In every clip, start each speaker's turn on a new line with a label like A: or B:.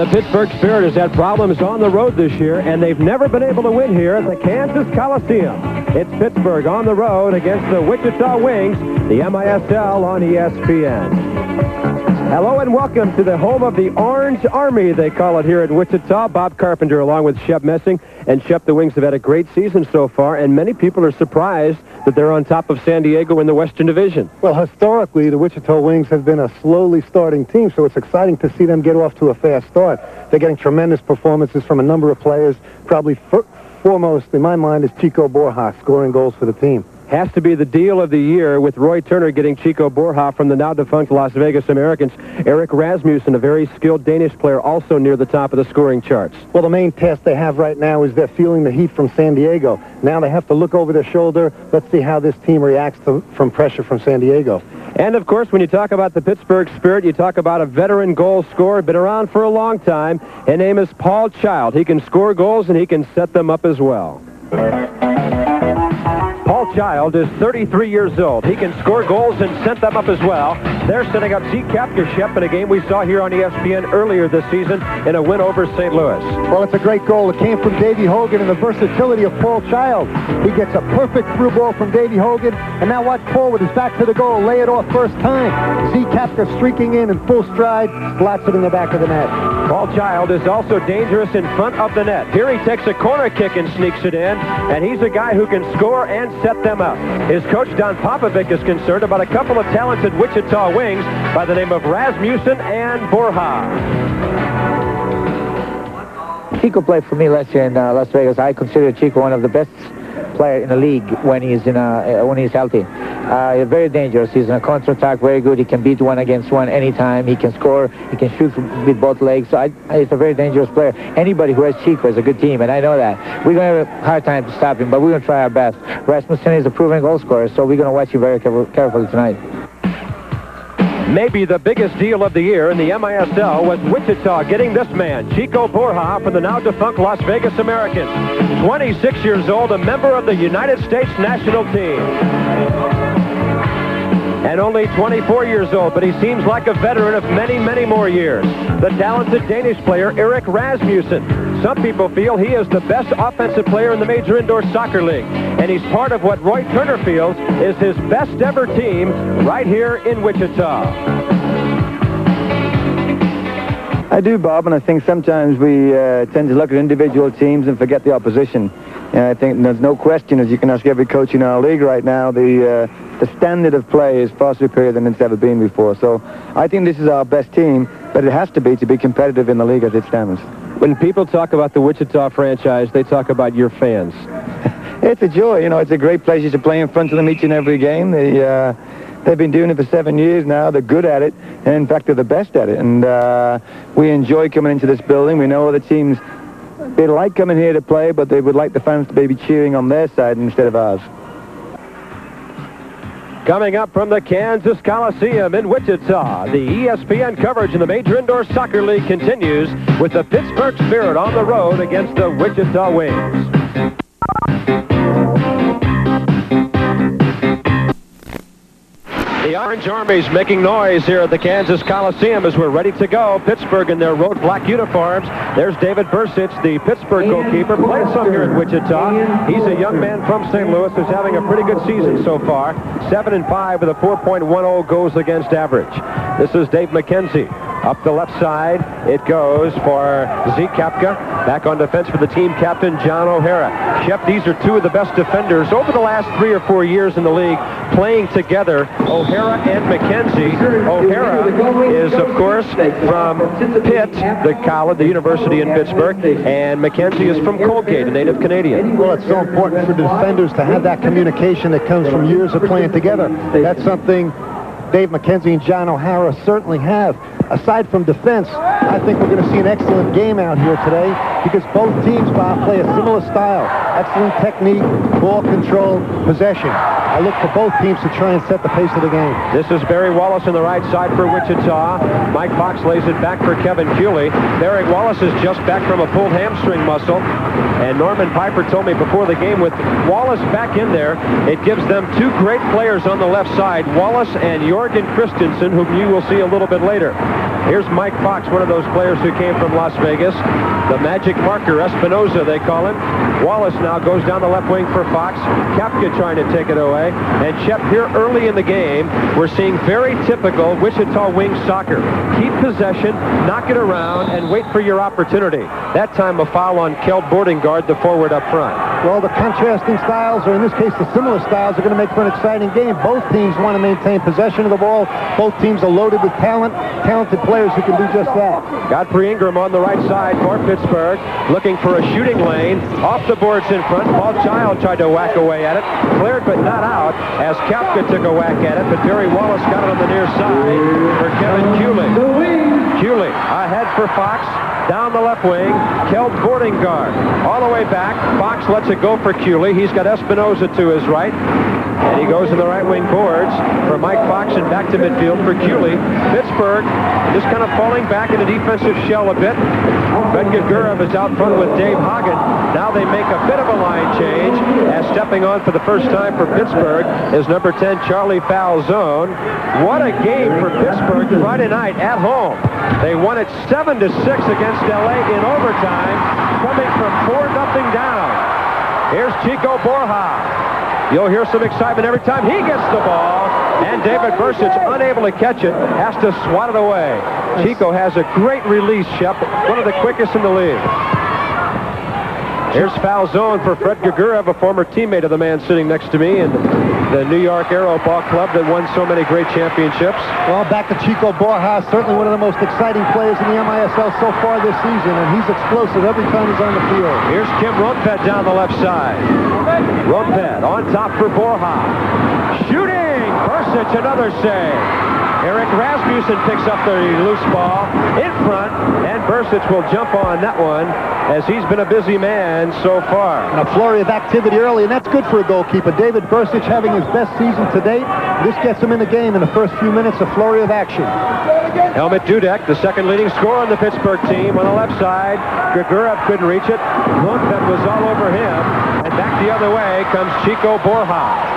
A: The Pittsburgh Spirit has had problems on the road this year, and they've never been able to win here at the Kansas Coliseum. It's Pittsburgh on the road against the Wichita Wings, the MISL on ESPN. Hello and welcome to the home of the Orange Army, they call it here at Wichita. Bob Carpenter along with Shep Messing. And Shep, the Wings have had a great season so far, and many people are surprised that they're on top of San Diego in the Western Division.
B: Well, historically, the Wichita Wings have been a slowly starting team, so it's exciting to see them get off to a fast start. They're getting tremendous performances from a number of players. Probably foremost, in my mind, is Chico Borja scoring goals for the team.
A: Has to be the deal of the year with Roy Turner getting Chico Borja from the now-defunct Las Vegas Americans. Erik Rasmussen, a very skilled Danish player, also near the top of the scoring charts.
B: Well, the main task they have right now is they're feeling the heat from San Diego. Now they have to look over their shoulder. Let's see how this team reacts from pressure from San Diego.
A: And, of course, when you talk about the Pittsburgh Spirit, you talk about a veteran goal scorer, been around for a long time. His name is Paul Child. He can score goals, and he can set them up as well. Paul Child is 33 years old. He can score goals and set them up as well. They're setting up Zeke Kapkershep in a game we saw here on ESPN earlier this season in a win over St. Louis.
B: Well, it's a great goal. It came from Davey Hogan and the versatility of Paul Child. He gets a perfect through ball from Davey Hogan, and now watch Paul with his back to the goal lay it off first time. Zeke Kapker streaking in full stride, slats it in the back of the net.
A: Paul Child is also dangerous in front of the net. Here he takes a corner kick and sneaks it in, and he's a guy who can score and set them up. His coach, Don Popovic, is concerned about a couple of talented Wichita Wings by the name of Rasmussen and Borja.
C: Chico played for me last year in Las Vegas. I consider Chico one of the best players in the league when he's healthy. Very dangerous. He's in a counter-attack, very good. He can beat one against one anytime. He can score. He can shoot with both legs. So he's a very dangerous player. Anybody who has Chico is a good team, and I know that. We're going to have a hard time to stop him, but we're going to try our best. Rasmussen is a proven goal scorer, so we're going to watch him very carefully tonight.
A: Maybe the biggest deal of the year in the MISL was Wichita getting this man, Chico Borja, from the now-defunct Las Vegas Americans. 26 years old, a member of the United States national team. And only 24 years old, but he seems like a veteran of many, many more years. The talented Danish player, Erik Rasmussen. Some people feel he is the best offensive player in the Major Indoor Soccer League. And he's part of what Roy Turner feels is his best ever team right here in Wichita.
D: I do, Bob, and I think sometimes we tend to look at individual teams and forget the opposition. And I think there's no question, as you can ask every coach in our league right now, the standard of play is far superior than it's ever been before. So I think this is our best team, but it has to be competitive in the league as it stands.
A: When people talk about the Wichita franchise, they talk about your fans.
D: It's a joy. You know, it's a great pleasure to play in front of them each and every game. They've been doing it for 7 years now. They're good at it, and in fact, they're the best at it. And we enjoy coming into this building. We know other teams, they like coming here to play, but they would like the fans to be cheering on their side instead of ours.
A: Coming up from the Kansas Coliseum in Wichita, the ESPN coverage in the Major Indoor Soccer League continues with the Pittsburgh Spirit on the road against the Wichita Wings. The Orange Army's making noise here at the Kansas Coliseum as we're ready to go. Pittsburgh in their road black uniforms. There's David Bursich, the Pittsburgh goalkeeper, played some here in Wichita. He's a young man from St. Louis who's having a pretty good season so far. 7-5 with a 4.10 goals against average. This is Dave McKenzie. Up the left side, it goes for Zeke Kapka. Back on defense for the team captain, John O'Hara. Shep, these are two of the best defenders over the last 3 or 4 years in the league playing together, O'Hara and McKenzie. O'Hara is, of course, from Pitt, the university in Pittsburgh, and McKenzie is from Colgate, a native Canadian.
B: Well, it's so important for the defenders to have that communication that comes from years of playing together. That's something Dave McKenzie and John O'Hara certainly have. Aside from defense, I think we're going to see an excellent game out here today because both teams, Bob, play a similar style. Excellent technique, ball control, possession. I look for both teams to try and set the pace of the game.
A: This is Barry Wallace on the right side for Wichita. Mike Fox lays it back for Kevin Cooley. Barry Wallace is just back from a pulled hamstring muscle. And Norman Piper told me before the game, with Wallace back in there, it gives them two great players on the left side, Wallace and Jorgen Christensen, whom you will see a little bit later. Here's Mike Fox, one of those players who came from Las Vegas. The magic marker, Espinoza, they call him. Wallace now goes down the left wing for Fox. Kapka trying to take it away. And Shep, here early in the game, we're seeing very typical Wichita wing soccer. Keep possession, knock it around, and wait for your opportunity. That time a foul on Kel Bordingard, the forward up front.
B: Well, the contrasting styles, or in this case the similar styles, are going to make for an exciting game. Both teams want to maintain possession of the ball. Both teams are loaded with talent, talented players who can do just that.
A: Godfrey Ingram on the right side for Pittsburgh, looking for a shooting lane. Off the boards in front. Paul Child tried to whack away at it. Cleared but not out as Kapka took a whack at it, but Barry Wallace got it on the near side for Kevin Cooley. Cooley ahead for Fox. Down the left wing, Kel Bordingard. All the way back, Fox lets it go for Cooley. He's got Espinoza to his right. And he goes in the right wing boards for Mike Fox and back to midfield for Cooley. Pittsburgh just kind of falling back in a defensive shell a bit. Fred Gagurov is out front with Dave Hagen. Now they make a bit of a line change as stepping on for the first time for Pittsburgh is number 10, Charlie Falzone. What a game for Pittsburgh Friday night at home. They won it 7-6 against LA in overtime, coming from 4-0 down. Here's Chico Borja. You'll hear some excitement every time he gets the ball, and David Bursich, unable to catch it, has to swat it away. Chico has a great release, Shep, one of the quickest in the league. Here's foul zone for Fred Gagurov, a former teammate of the man sitting next to me, and the New York Aero Ball Club that won so many great championships.
B: Well, back to Chico Borja, certainly one of the most exciting players in the MISL so far this season, and he's explosive every time he's on the field.
A: Here's Kim Rumpet down the left side. Rumpet on top for Borja. Shooting! Bursich, another save. Eric Rasmussen picks up the loose ball in front, and Bursich will jump on that one as he's been a busy man so far.
B: And a flurry of activity early, and that's good for a goalkeeper. David Bursich having his best season to date. This gets him in the game in the first few minutes, a flurry of action.
A: Helmut Dudek, the second leading scorer on the Pittsburgh team, on the left side. Gagurov couldn't reach it. Lundqvist was all over him, and back the other way comes Chico Borja.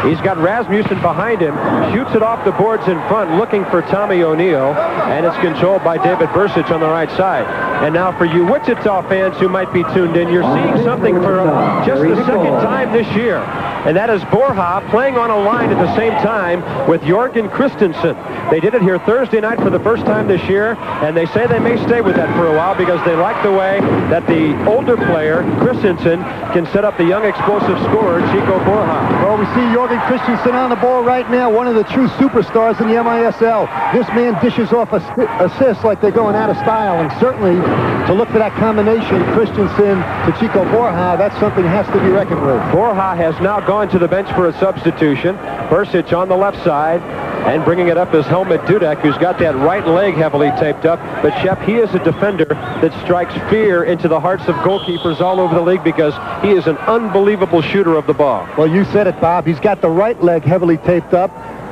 A: He's got Rasmussen behind him, shoots it off the boards in front, looking for Tommy O'Neill, and it's controlled by David Bursich on the right side. And now for you Wichita fans who might be tuned in, you're seeing something for just the second time this year. And that is Borja playing on a line at the same time with Jorgen Christensen. They did it here Thursday night for the first time this year, and they say they may stay with that for a while because they like the way that the older player, Christensen, can set up the young explosive scorer, Chico Borja.
B: Well, we see Jorgen Christensen on the ball right now, one of the true superstars in the MISL. This man dishes off assists like they're going out of style, and certainly to look for that combination, Christensen to Chico Borja, that's something that has to be reckoned with.
A: Borja has now gone to the bench for a substitution. Bursich on the left side, and bringing it up is Helmut Dudek, who's got that right leg heavily taped up. But, Shep, he is a defender that strikes fear into the hearts of goalkeepers all over the league because he is an unbelievable shooter of the ball.
B: Well, you said it, Bob. He's got the right leg heavily taped up.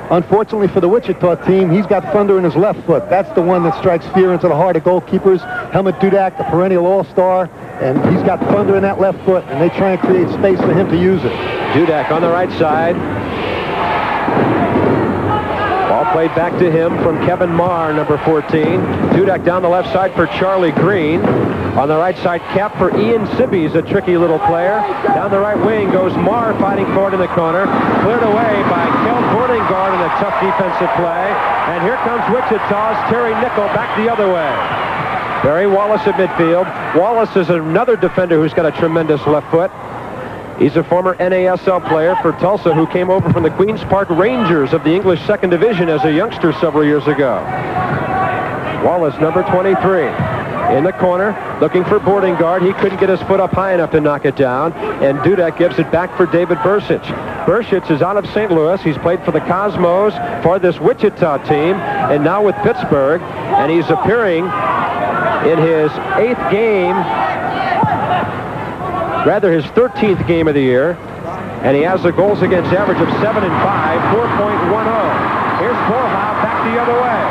B: Unfortunately for the Wichita team, he's got thunder in his left foot. That's the one that strikes fear into the heart of goalkeepers. Helmut Dudek, the perennial all-star, and he's got thunder in that left foot, and they try and create space for him to use it.
A: Dudek on the right side. Ball played back to him from Kevin Marr, number 14. Dudek down the left side for Charlie Green. On the right side, cap for Ian Sibby's a tricky little player. Down the right wing goes Marr fighting for it in the corner. Cleared away by Kel Bordingard in a tough defensive play. And here comes Wichita's Terry Nickel back the other way. Barry Wallace at midfield. Wallace is another defender who's got a tremendous left foot. He's a former NASL player for Tulsa who came over from the Queens Park Rangers of the English 2nd Division as a youngster several years ago. Wallace, number 23. In the corner, looking for Bordingard. He couldn't get his foot up high enough to knock it down, and Dudek gives it back for David Bursich. Bursich is out of St. Louis. He's played for the Cosmos, for this Wichita team, and now with Pittsburgh, and he's appearing in his 8th game, rather his 13th game of the year. and he has a goals against average of 7 and 5, 4.10. Here's Borja back the other way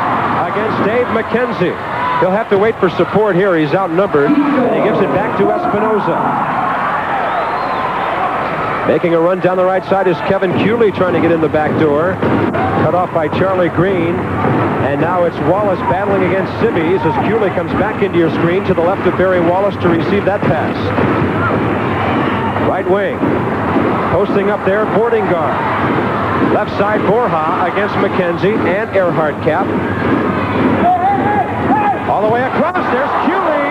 A: against Dave McKenzie. He'll have to wait for support here. He's outnumbered, and he gives it back to Espinoza. Making a run down the right side is Kevin Cooley trying to get in the back door. Cut off by Charlie Green. And now it's Wallace battling against Sibbies as Cooley comes back into your screen to the left of Barry Wallace to receive that pass. Right wing. Posting up there, boarding guard. Left side, Borja against McKenzie and Earhart cap. All the way across, there's Cooley.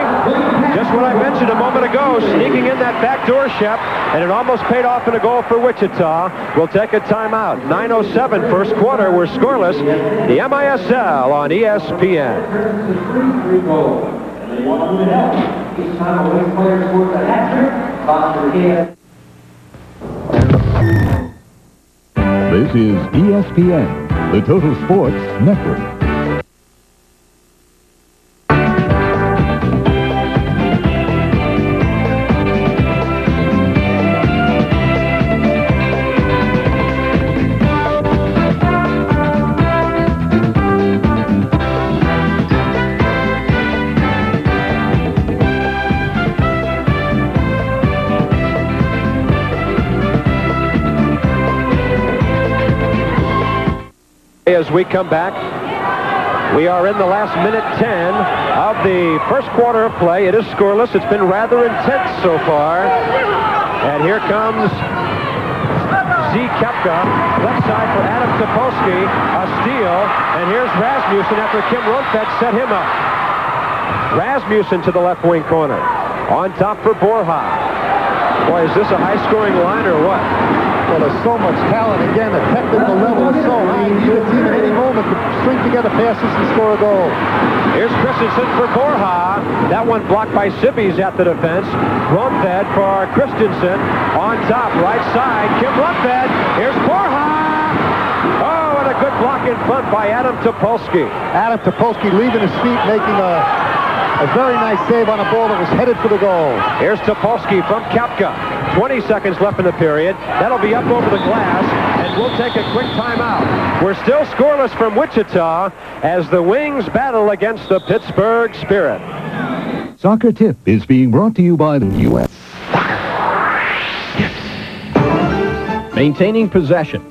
A: Just what I mentioned a moment ago, sneaking in that backdoor, Shep, and it almost paid off in a goal for Wichita. We'll take a timeout. 9:07 first quarter. We're scoreless. The MISL on ESPN.
E: This is ESPN, the Total Sports Network.
A: As we come back, we are in the last minute 10 of the first quarter of play. It is scoreless. It's been rather intense so far. And here comes Z. Kepka, left side for Adam Topolsky, a steal. And here's Rasmussen after Kim Rundfeld set him up. Rasmussen to the left wing corner. On top for Borja. Boy, is this a high-scoring line or what?
B: Well, there's so much talent. Again, the technical level is so high. Either team at any moment could string together passes and score a goal.
A: Here's Christensen for Borja. That one blocked by Sibbies at the defense. Rundfeld for Christensen. On top, right side, Kim Rundfeld. Here's Borja. Oh, and a good block in front by Adam Topolsky.
B: Adam Topolsky leaving his feet, making a very nice save on a ball that was headed for the goal.
A: Here's Topolsky from Kepka. 20 seconds left in the period. That'll be up over the glass, and we'll take a quick timeout. We're still scoreless from Wichita as the Wings battle against the Pittsburgh Spirit.
E: Soccer Tip is being brought to you by the U.S.
F: Maintaining possession.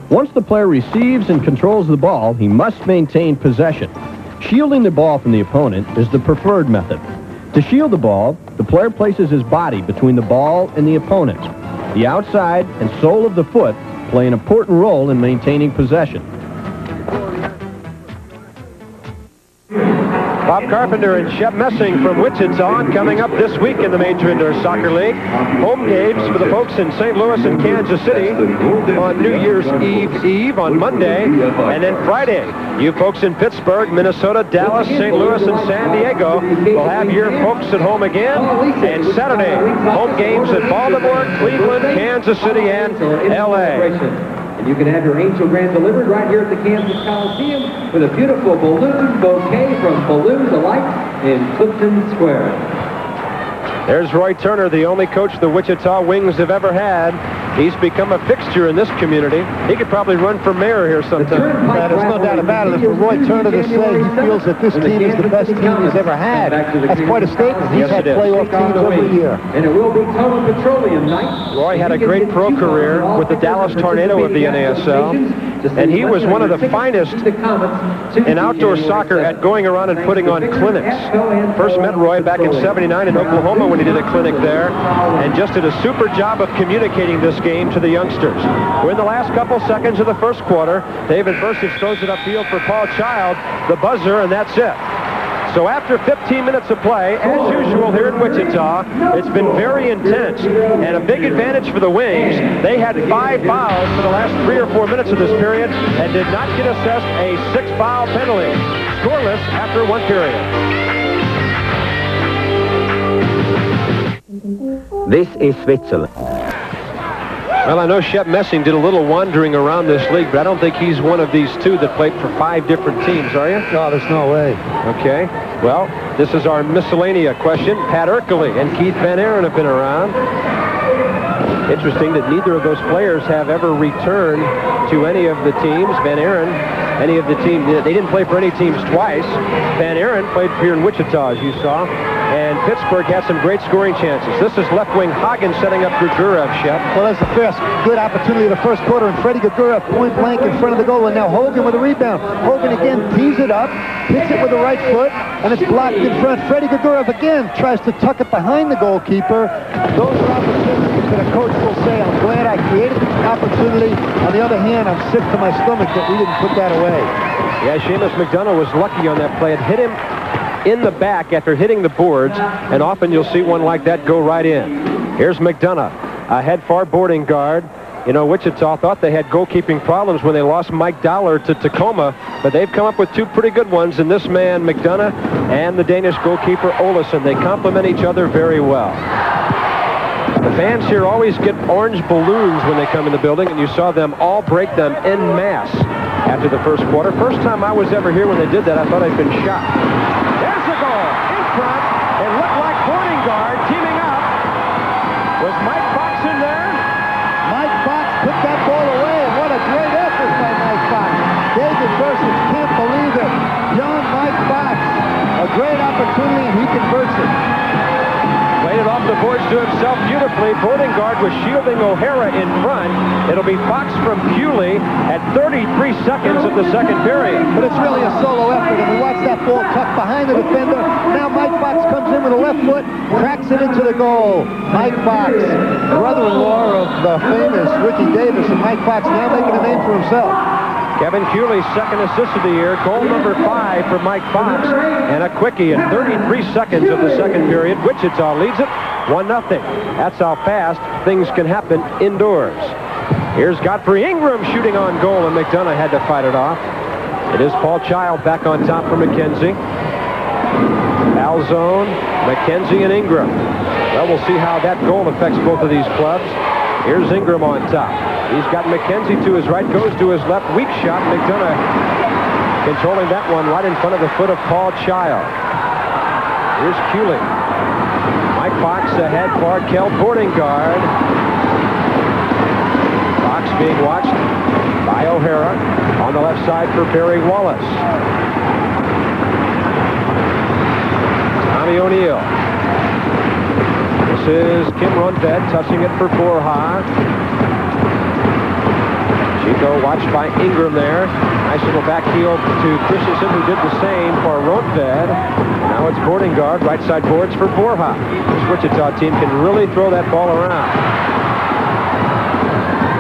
F: Once the player receives and controls the ball, he must maintain possession. Shielding the ball from the opponent is the preferred method. To shield the ball, the player places his body between the ball and the opponent. The outside and sole of the foot play an important role in maintaining possession.
A: Bob Carpenter and Shep Messing from Wichita coming up this week in the Major Indoor Soccer League. Home games for the folks in St. Louis and Kansas City on New Year's Eve on Monday. And then Friday, you folks in Pittsburgh, Minnesota, Dallas, St. Louis, and San Diego will have your folks at home again. And Saturday, home games at Baltimore, Cleveland, Kansas City, and L.A.
G: And you can have your Angel Grand delivered right here at the Kansas Coliseum with a beautiful balloon bouquet from Balloons Alike in Clifton Square.
A: There's Roy Turner, the only coach the Wichita Wings have ever had. He's become a fixture in this community. He could probably run for mayor here sometime.
B: There's no doubt about it. For Roy Turner to say he feels that this team is the best team he's ever had, that's quite a statement. He's had playoff teams every year.
G: And it will be Total Petroleum night.
A: Roy had a great pro career with the Dallas Tornado of the NASL, and he was one of the finest in outdoor soccer at going around and putting on clinics. First met Roy back in '79 in Oklahoma when he did a clinic there, and just did a super job of communicating this game to the youngsters. We're in the last couple seconds of the first quarter. David Bursic throws it upfield for Paul Child, the buzzer, and that's it. So after 15 minutes of play, as usual here in Wichita, it's been very intense, and a big advantage for the Wings. They had 5 fouls for the last 3 or 4 minutes of this period and did not get assessed a 6-foul penalty. Scoreless after 1 period.
C: This is Switzerland.
A: Well, I know Shep Messing did a little wandering around this league, but I don't think he's one of these 2 that played for 5 different teams, are you?
B: No, there's no way.
A: Okay. Well, this is our miscellanea question. Pat Erkely and Keith Van Aaron have been around. Interesting that neither of those players have ever returned to any of the teams. Van Aaron, any of the team, they didn't play for any teams twice. Van Aaron played here in Wichita, as you saw. And Pittsburgh had some great scoring chances. This is left wing Hagen setting up Grigurev, Shep.
B: Well, that's the first good opportunity of the first quarter, and Freddie Grigurev point blank in front of the goal, and now Hogan with a rebound. Hogan again tees it up, hits it with the right foot, and it's blocked in front. Freddie Grigurev again tries to tuck it behind the goalkeeper. Those are opportunities that a coach will say, I'm glad I created the opportunity. On the other hand, I'm sick to my stomach that we didn't put that away.
A: Yeah, Seamus McDonough was lucky on that play. It hit him in the back after hitting the boards, and often you'll see one like that go right in. Here's McDonough, a head far boarding guard. You know, Wichita thought they had goalkeeping problems when they lost Mike Dowler to Tacoma, but they've come up with two pretty good ones in this man, McDonough, and the Danish goalkeeper, Olesen. They complement each other very well. The fans here always get orange balloons when they come in the building, and you saw them all break them en masse after the first quarter. First time I was ever here when they did that, I thought I'd been shot. There's the goal in front. It looked like boarding guard teaming up. Was Mike Fox in there?
B: Mike Fox put that ball away, and what a great effort by Mike Fox. David Versus can't believe it. Young Mike Fox, a great opportunity, and he converts it.
A: Played it off the boards to himself beautifully. Boarding guard was shielding O'Hara in front. It'll be Fox from Bewley at 33 seconds of the second period.
B: But it's really a solo effort, and we watch that ball tucked behind the defender. Now Mike Fox comes in with a left foot, cracks it into the goal. Mike Fox, brother-in-law of the famous Ricky Davis, and Mike Fox now making a name for himself.
A: Kevin Cooley's second assist of the year, goal number 5 for Mike Fox, and a quickie in 33 seconds of the second period. Wichita leads it 1-0. That's how fast things can happen indoors. Here's Godfrey Ingram shooting on goal, and McDonough had to fight it off. It is Paul Child back on top for McKenzie. Alzone, McKenzie, and Ingram. Well, we'll see how that goal affects both of these clubs. Here's Ingram on top. He's got McKenzie to his right, goes to his left. Weak shot. McDonough controlling that one right in front of the foot of Paul Child. Here's Cooley. Mike Fox ahead for Kell, boarding guard. Fox being watched by O'Hara on the left side for Barry Wallace. Tommy O'Neill. This is Kim Rundved touching it for Borja. Chico watched by Ingram there. Nice little back heel to Christensen, who did the same for Rundved. Now it's boarding guard, right side boards for Borja. This Wichita team can really throw that ball around.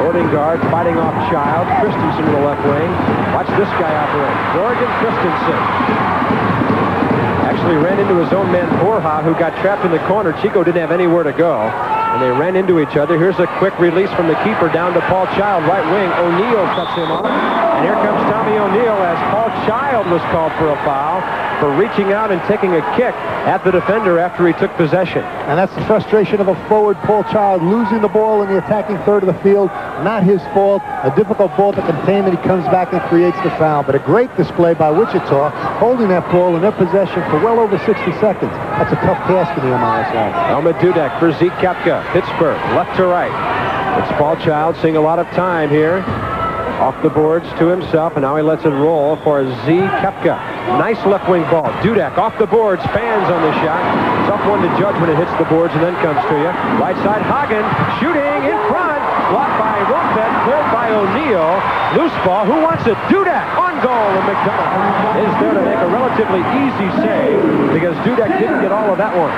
A: Boarding guard fighting off Child. Christensen to the left wing. Watch this guy operate. Jorgen Christensen. Actually ran into his own man, Borja, who got trapped in the corner. Chico didn't have anywhere to go, and they ran into each other. Here's a quick release from the keeper down to Paul Child, right wing. O'Neill cuts him off, and here comes Tommy O'Neill as Paul Child was called for a foul for reaching out and taking a kick at the defender after he took possession.
B: And that's the frustration of a forward, Paul Child, losing the ball in the attacking third of the field. Not his fault. A difficult ball to contain, and he comes back and creates the foul. But a great display by Wichita, holding that ball in their possession for well over 60 seconds. That's a tough task in the MISL.
A: Helmut Dudek for Zeke Koepka. Pittsburgh, left to right. It's Paul Child seeing a lot of time here. Off the boards to himself, and now he lets it roll for Z. Koepka. Nice left wing ball. Dudek off the boards, fans on the shot. Tough one to judge when it hits the boards and then comes to you. Right side, Hagen shooting in front. Blocked by Rundved, cleared by O'Neill. Loose ball. Who wants it? Dudek on goal, and McDonough is there to make a relatively easy save because Dudek didn't get all of that one.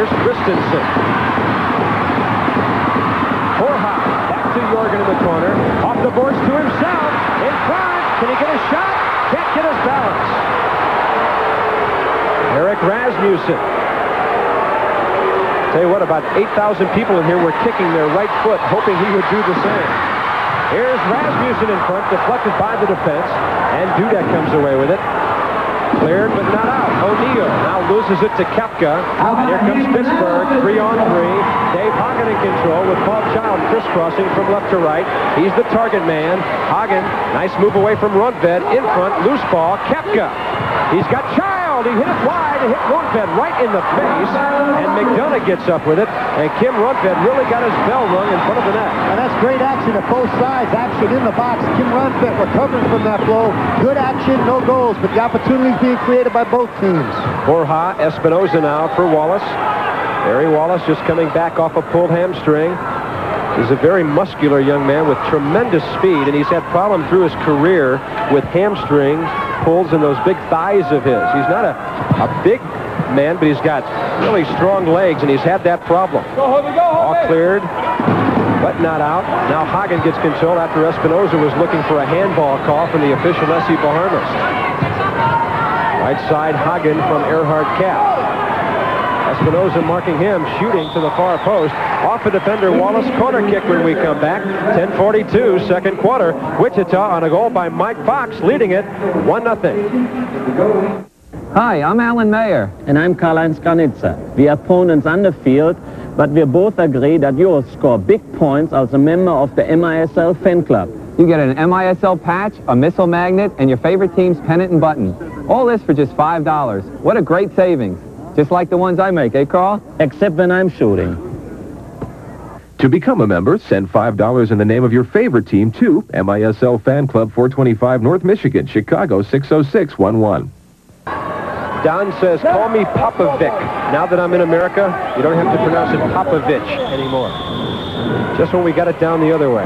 A: Here's Christensen. Borja. To Jorgen in the corner, off the boards to himself, in front, can he get a shot? Can't get his balance. Eric Rasmussen. Tell you what, about 8,000 people in here were kicking their right foot, hoping he would do the same. Here's Rasmussen in front, deflected by the defense, and Dudek comes away with it. Cleared, but not out. O'Neill now loses it to Koepka. And here comes Pittsburgh, 3-on-3. Dave Hagen in control with Paul Child crisscrossing from left to right. He's the target man. Hagen, nice move away from Rundved. In front, loose ball. Koepka. He's got Child. field. He hit it wide. It hit Rundfeld right in the face. And McDonough gets up with it. And Kim Rundfeld really got his bell rung in front of the net.
B: And that's great action at both sides. Action in the box. Kim Rundfeld recovering from that blow. Good action, no goals, but the opportunities being created by both teams.
A: Borja Espinoza now for Wallace. Barry Wallace just coming back off a pulled hamstring. He's a very muscular young man with tremendous speed, and he's had problems through his career with hamstrings, pulls, and those big thighs of his. He's not a big man, but he's got really strong legs, and he's had that problem. All cleared, but not out. Now Hagen gets control after Espinoza was looking for a handball call from the official S.C. Bahamas. Right side, Hagen from Earhart Cap. Espinoza marking him, shooting to the far post. Off a defender, Wallace, corner kick when we come back. 10:42, second quarter. Wichita on a goal by Mike Fox, leading it 1-0.
H: Hi, I'm Alan Mayer. And I'm Karl-Heinz Granitza. We are opponents on the field, but we both agree that you will score big points as a member of the MISL fan club. You get an MISL patch, a missile magnet, and your favorite team's pennant and button. All this for just $5. What a great savings. Just like the ones I make, eh, Carl? Except when I'm shooting.
I: To become a member, send $5 in the name of your favorite team to MISL Fan Club, 425 North Michigan, Chicago 60611.
A: Don says, call me Popovic. Now that I'm in America, you don't have to pronounce it Popovich anymore. Just when we got it down the other way.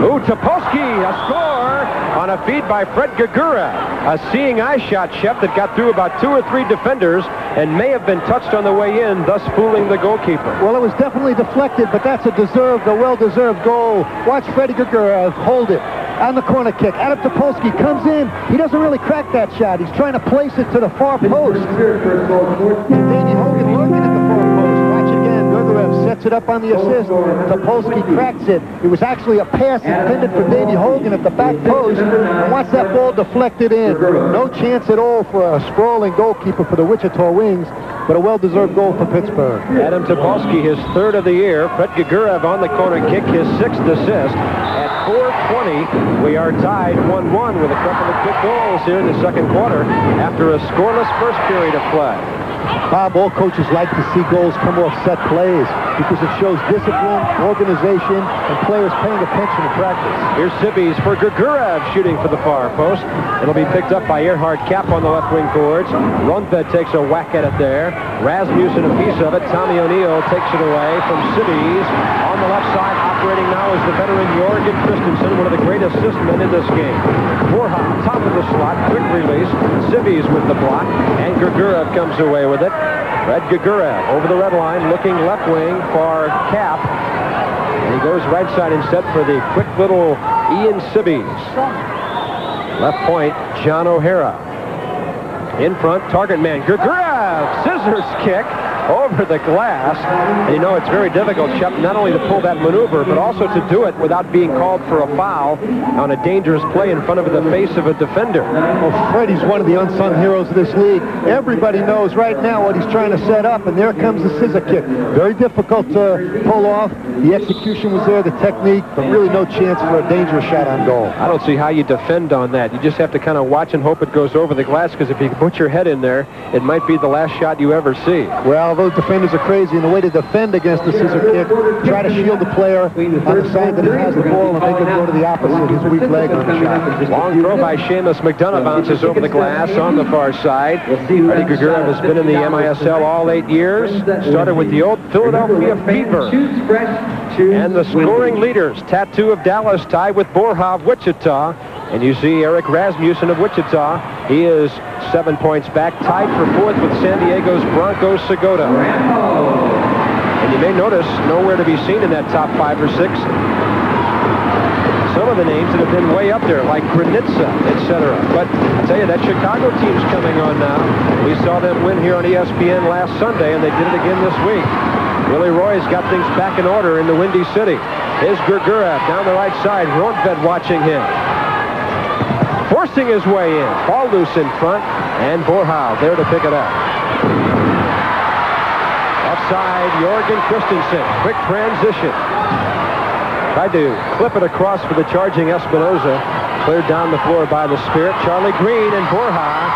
A: Ooh, Topolsky, a score on a feed by Fred Gagura. A seeing eye shot, Shep, that got through about 2 or 3 defenders and may have been touched on the way in, thus fooling the goalkeeper.
B: Well, it was definitely deflected, but that's a well-deserved goal. Watch Freddie Gagura hold it on the corner kick. Adam Topolsky comes in. He doesn't really crack that shot. He's trying to place it to the far post. Davey Hogan looking at the far post. Watch it again. Gurgarev sets it up on the assist. Topolsky cracks it. It was actually a pass intended for Davey Hogan at the back post. And watch that ball deflected in. No chance at all for a sprawling goalkeeper for the Wichita Wings, but a well-deserved goal for Pittsburgh.
A: Adam Topolsky, his 3rd of the year. Fred Gagurav on the corner kick, his 6th assist. At 4:20, we are tied 1-1 with a couple of quick goals here in the second quarter after a scoreless first period of play.
B: Bob, all coaches like to see goals come off set plays because it shows discipline, organization, and players paying attention to practice.
A: Here's Sibbies for Gagurav shooting for the far post. It'll be picked up by Earhart Cap on the left wing boards. Rundfeld takes a whack at it there. Rasmussen a piece of it. Tommy O'Neill takes it away from Sibbies. On the left side, operating now is the veteran Jorgen Christensen, one of the great assist men in this game. Borja, top of the slot, quick release. Sibbies with the block, and Gagurav comes away with it. Fred Gagurav over the red line, looking left wing for Cap. And he goes right side instead for the quick little Ian Sibbies. Left point, John O'Hara. In front, target man, Gagurav, scissors kick over the glass. And you know it's very difficult, Shep, not only to pull that maneuver, but also to do it without being called for a foul on a dangerous play in front of the face of a defender.
B: Well, Freddie's one of the unsung heroes of this league. Everybody knows right now what he's trying to set up, and there comes the scissor kick. Very difficult to pull off. The execution was there, the technique, but really no chance for a dangerous shot on goal.
A: I don't see how you defend on that. You just have to kind of watch and hope it goes over the glass, because if you put your head in there, it might be the last shot you ever see.
B: Well, those defenders are crazy, and the way to defend against the scissor kick, try to shield the player on the side that he has the ball and make him go to the opposite, his weak leg on the shot.
A: Long throw by Seamus McDonough bounces over the glass on the far side. Freddie Gagurav has been in the MISL all 8 years. Started with the old Philadelphia Fever. And the scoring leaders, Tattoo of Dallas tied with Borja of Wichita. And you see Eric Rasmussen of Wichita. He is 7 points back, tied for 4th with San Diego's Bronco Segota. And you may notice nowhere to be seen in that top 5 or 6. Some of the names that have been way up there, like Granitza, etc. But I tell you, that Chicago team's coming on now. We saw them win here on ESPN last Sunday, and they did it again this week. Willie Roy's got things back in order in the Windy City. Here's Gagurav down the right side. Rundfeld watching him. Forcing his way in. Ball loose in front, and Borja there to pick it up. Offside, Jorgen Christensen. Quick transition. Tried to clip it across for the charging Espinoza. Cleared down the floor by the Spirit. Charlie Green and Borja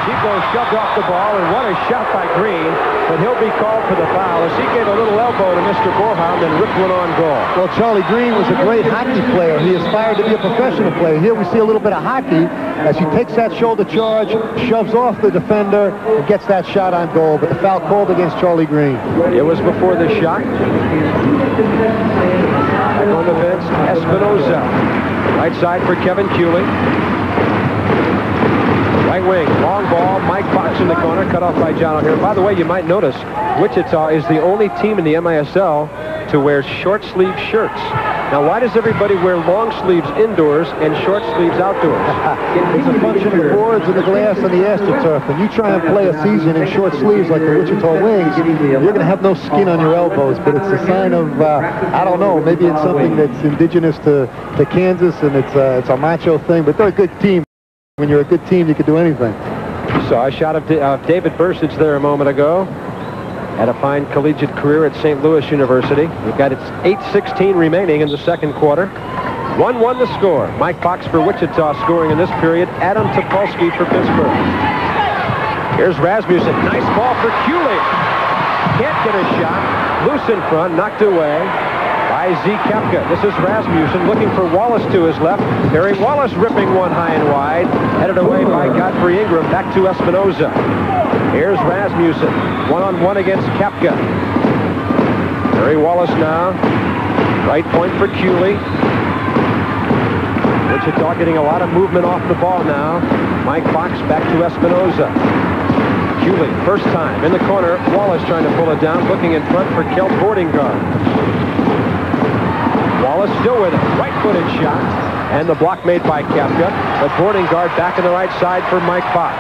A: Chico shoved off the ball, and what a shot by Green. But he'll be called for the foul as he gave a little elbow to Mr. Borhaum and ripped one on goal.
B: Well, Charlie Green was a great hockey player. He aspired to be a professional player. Here we see a little bit of hockey as he takes that shoulder charge, shoves off the defender, and gets that shot on goal. But the foul called against Charlie Green.
A: It was before the shot. Back on the bench, Espinoza. Right side for Kevin Cooley. Right wing, long ball, Mike Fox in the corner, cut off by John O'Hare. By the way, you might notice Wichita is the only team in the MISL to wear short sleeve shirts. Now, why does everybody wear long sleeves indoors and short sleeves outdoors?
B: It's a function of the boards and the glass and the AstroTurf. When you try and play a season in short sleeves like the Wichita Wings, you're going to have no skin on your elbows. But it's a sign of, I don't know, maybe it's something that's indigenous to Kansas, and it's a macho thing. But they're a good team. When you're a good team, you can do anything.
A: Saw a shot of David Bursich there a moment ago. Had a fine collegiate career at St. Louis University. We've got 8:16 remaining in the second quarter. 1-1 the score. Mike Fox for Wichita scoring in this period. Adam Topolsky for Pittsburgh. Here's Rasmussen. Nice ball for Cooley. Can't get a shot. Loose in front. Knocked away by Z. Kepka. This is Rasmussen looking for Wallace to his left. Barry Wallace ripping one high and wide. Headed away by Godfrey Ingram. Back to Espinoza. Here's Rasmussen. One-on-one against Kepka. Barry Wallace now. Right point for Cooley. Wichita getting a lot of movement off the ball now. Mike Fox back to Espinoza. Cooley, first time in the corner. Wallace trying to pull it down. Looking in front for Kelt Bordingard. Wallace still with it. Right-footed shot. And the block made by Kepka. But Bordingard back in the right side for Mike Fox.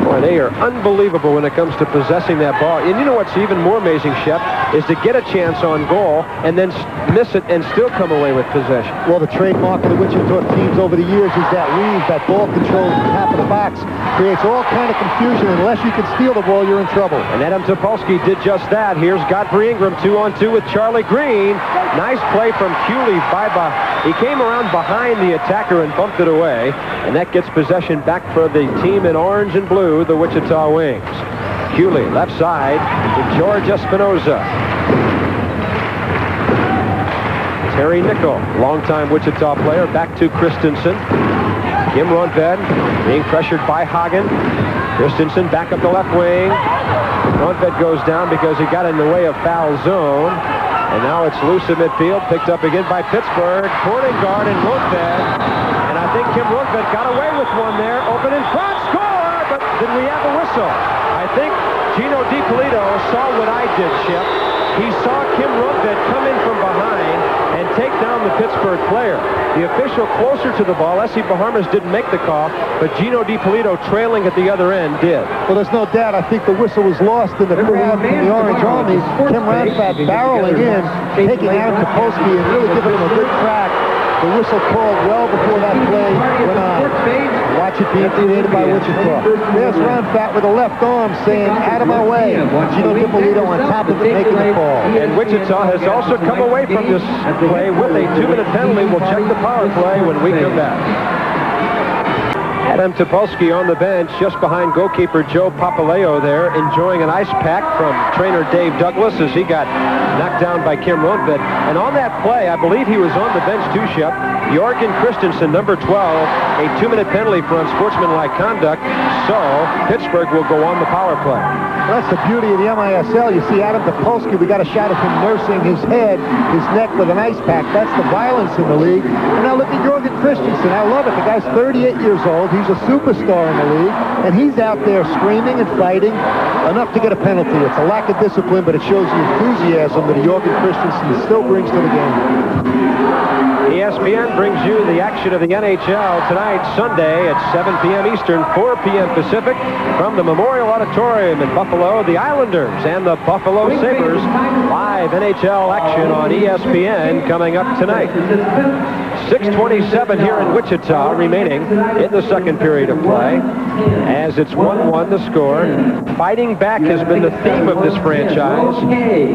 A: Boy, they are unbelievable when it comes to possessing that ball. And you know what's even more amazing, Shep, is to get a chance on goal and then miss it and still come away with possession.
B: Well, the trademark of the Wichita teams over the years is that weave, that ball control at the top of the box. Creates all kind of confusion. Unless you can steal the ball, you're in trouble.
A: And Adam Topolsky did just that. Here's Godfrey Ingram, 2-on-2 with Charlie Green. Nice play from Cooley. He came around behind the attacker and bumped it away. And that gets possession back for the team in orange and blue, the Wichita Wings. Cooley, left side to George Espinoza. Terry Nickel, longtime Wichita player, back to Christensen. Kim Ronved being pressured by Hagen. Christensen back up the left wing. Ronved goes down because he got in the way of foul zone. And now it's loose in midfield, picked up again by Pittsburgh. Bordingard and Ronved. And I think Kim Ronved got away with one there. Open in front, score! But did we have a whistle? I think Gino DiPolito saw what I did, Shep. He saw Kim Ronved come in from behind and take down the Pittsburgh player. The official closer to the ball, S.C. Bahamas, didn't make the call, but Gino DiPolito trailing at the other end did.
B: Well, there's no doubt. I think the whistle was lost in the crowd from the Orange Army. Kim Ronved barreling in, taking Adam Topolsky and really giving him a good crack. The whistle called well before that play went on. Watch it being created by Wichita. There's Ronved with a left arm saying, out of my way. Gino DiPolito on top of it making the call.
A: And Wichita has also come away from this play with a 2-minute penalty. We'll check the power play when we come back. Adam Topolsky on the bench just behind goalkeeper Joe Papaleo there, enjoying an ice pack from trainer Dave Douglas as he got knocked down by Kim Ronved. And on that play, I believe he was on the bench too, Shep. Jorgen Christensen, number 12, a 2-minute penalty for unsportsmanlike conduct. So Pittsburgh will go on the power play.
B: Well, that's the beauty of the MISL. You see Adam Topolsky, we got a shot of him nursing his head, his neck with an ice pack. That's the violence in the league. And now look at Jorgen Christensen. I love it. The guy's 38 years old. He's a superstar in the league, and he's out there screaming and fighting enough to get a penalty. It's a lack of discipline, but it shows the enthusiasm that Jorgen Christensen still brings to the game.
A: ESPN brings you the action of the NHL tonight, Sunday at 7 p.m. Eastern, 4 p.m. Pacific. From the Memorial Auditorium in Buffalo, the Islanders and the Buffalo Sabres. Live NHL action on ESPN coming up tonight. 6:27 here in Wichita remaining in the second period of play. As it's 1-1 the score. Fighting back has been the theme of this franchise.